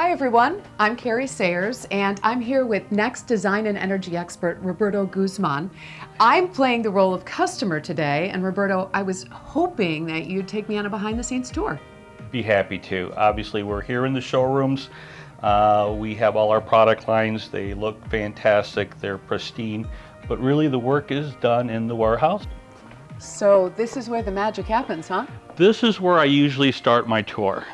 Hi everyone, I'm Carrie Sayers and I'm here with Next Design and Energy expert Roberto Guzman. I'm playing the role of customer today, and Roberto, I was hoping that you'd take me on a behind the scenes tour. Be happy to. Obviously, we're here in the showrooms. We have all our product lines. They look fantastic, they're pristine, but really the work is done in the warehouse. So this is where the magic happens, huh? This is where I usually start my tour.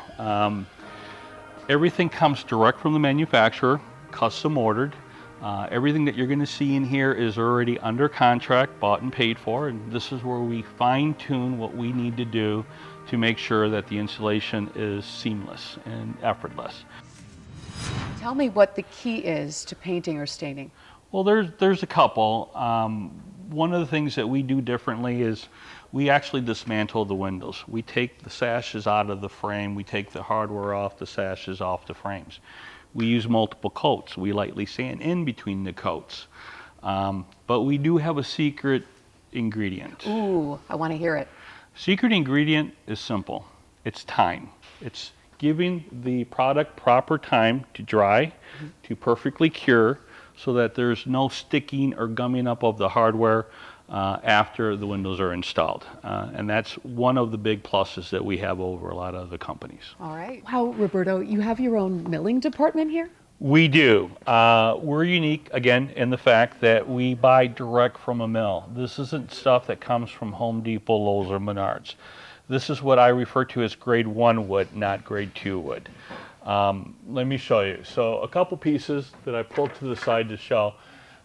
Everything comes direct from the manufacturer, custom ordered. Everything that you're going to see in here is already under contract, bought and paid for, and this is where we fine-tune what we need to do to make sure that the installation is seamless and effortless. Tell me what the key is to painting or staining. Well, there's a couple. One of the things that we do differently is we actually dismantle the windows. We take the sashes out of the frame, we take the hardware off, the sashes off the frames. We use multiple coats. We lightly sand in between the coats. But we do have a secret ingredient. Ooh, I want to hear it. Secret ingredient is simple. It's time. It's giving the product proper time to dry, to perfectly cure, so that there's no sticking or gumming up of the hardware after the windows are installed. And that's one of the big pluses that we have over a lot of other companies. All right. Wow, Roberto, you have your own milling department here? We do. We're unique, again, in the fact that we buy direct from a mill. This isn't stuff that comes from Home Depot, Lowe's, or Menards. This is what I refer to as grade 1 wood, not grade 2 wood. Let me show you. So a couple pieces that I pulled to the side to show.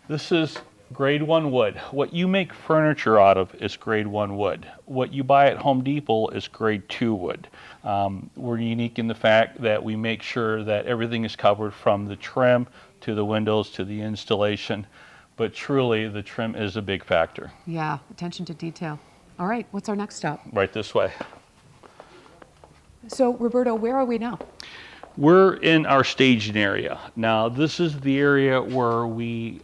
This is grade 1 wood. What you make furniture out of is grade 1 wood. What you buy at Home Depot is grade 2 wood. We're unique in the fact that we make sure that everything is covered from the trim to the windows to the installation, but truly the trim is a big factor. Yeah, attention to detail. All right, what's our next stop? Right this way. So, Roberto, where are we now? We're in our staging area. Now, this is the area where we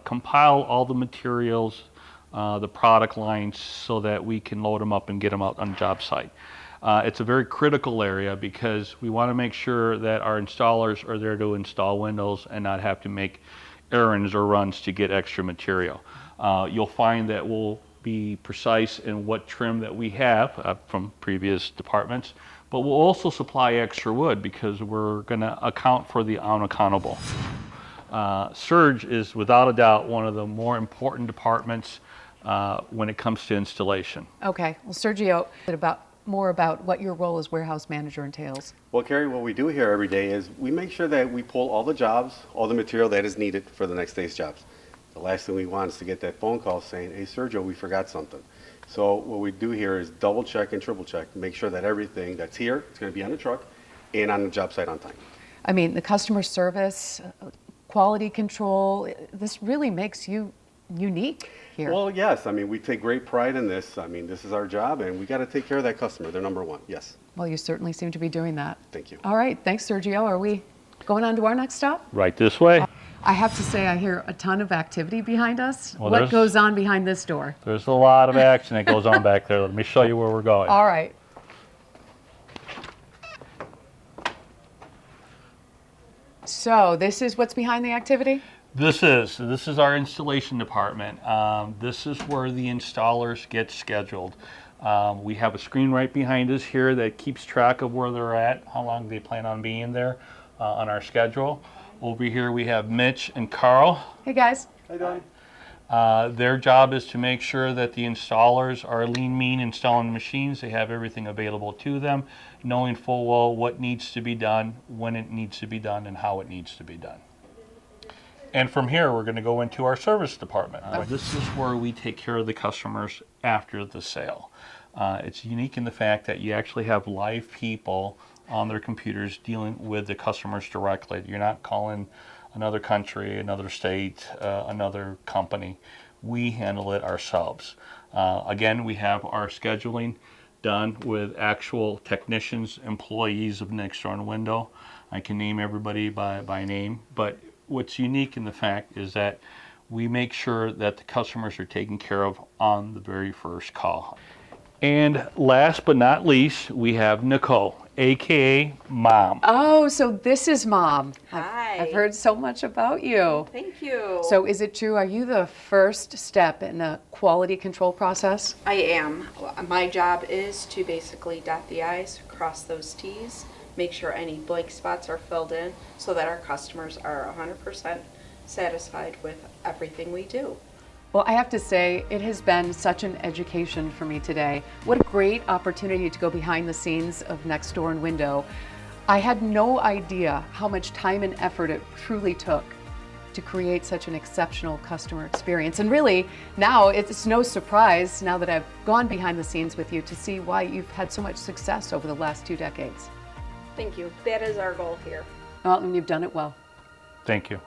compile all the materials, the product lines, so that we can load them up and get them out on the job site. It's a very critical area because we want to make sure that our installers are there to install windows and not have to make errands or runs to get extra material. You'll find that we'll be precise in what trim that we have from previous departments, but we'll also supply extra wood because we're going to account for the unaccountable. Surge is without a doubt one of the more important departments when it comes to installation. Okay, well, Sergio, more about what your role as warehouse manager entails. Well, Carrie, what we do here every day is we make sure that we pull all the jobs, all the material that is needed for the next day's jobs. The last thing we want is to get that phone call saying, hey, Sergio, we forgot something. So what we do here is double check and triple check, make sure that everything that's here is going to be on the truck and on the job site on time. I mean, the customer service, quality control, this really makes you unique here. Well, yes. I mean, we take great pride in this. I mean, this is our job, and we got to take care of that customer. They're number one. Yes. Well, you certainly seem to be doing that. Thank you. All right. Thanks, Sergio. Are we going on to our next stop? Right this way. I have to say, I hear a ton of activity behind us. Well, what goes on behind this door? There's a lot of action that goes on back there. Let me show you where we're going. All right. So this is what's behind the activity? This is our installation department. This is where the installers get scheduled. We have a screen right behind us here that keeps track of where they're at, how long they plan on being there on our schedule. Over here we have Mitch and Carl. Hey guys. How you doing? Their job is to make sure that the installers are lean, mean installing machines. They have everything available to them, knowing full well what needs to be done, when it needs to be done, and how it needs to be done. And from here, we're going to go into our service department. This is where we take care of the customers after the sale. It's unique in the fact that you actually have live people on their computers dealing with the customers directly. You're not calling another country, another state, another company. We handle it ourselves. Again, we have our scheduling done with actual technicians, employees of Next Door Window. I can name everybody by name, but what's unique in the fact is that we make sure that the customers are taken care of on the very first call. And last but not least, we have Nicole. AKA Mom. Oh, so this is Mom. Hi. I've heard so much about you. Thank you. So is it true, are you the first step in the quality control process? I am. My job is to basically dot the I's, cross those T's, make sure any blank spots are filled in so that our customers are 100% satisfied with everything we do. Well, I have to say, it has been such an education for me today. What a great opportunity to go behind the scenes of Next Door and Window. I had no idea how much time and effort it truly took to create such an exceptional customer experience. And really, now it's no surprise, now that I've gone behind the scenes with you, to see why you've had so much success over the last 2 decades. Thank you. That is our goal here. Well, and you've done it well. Thank you.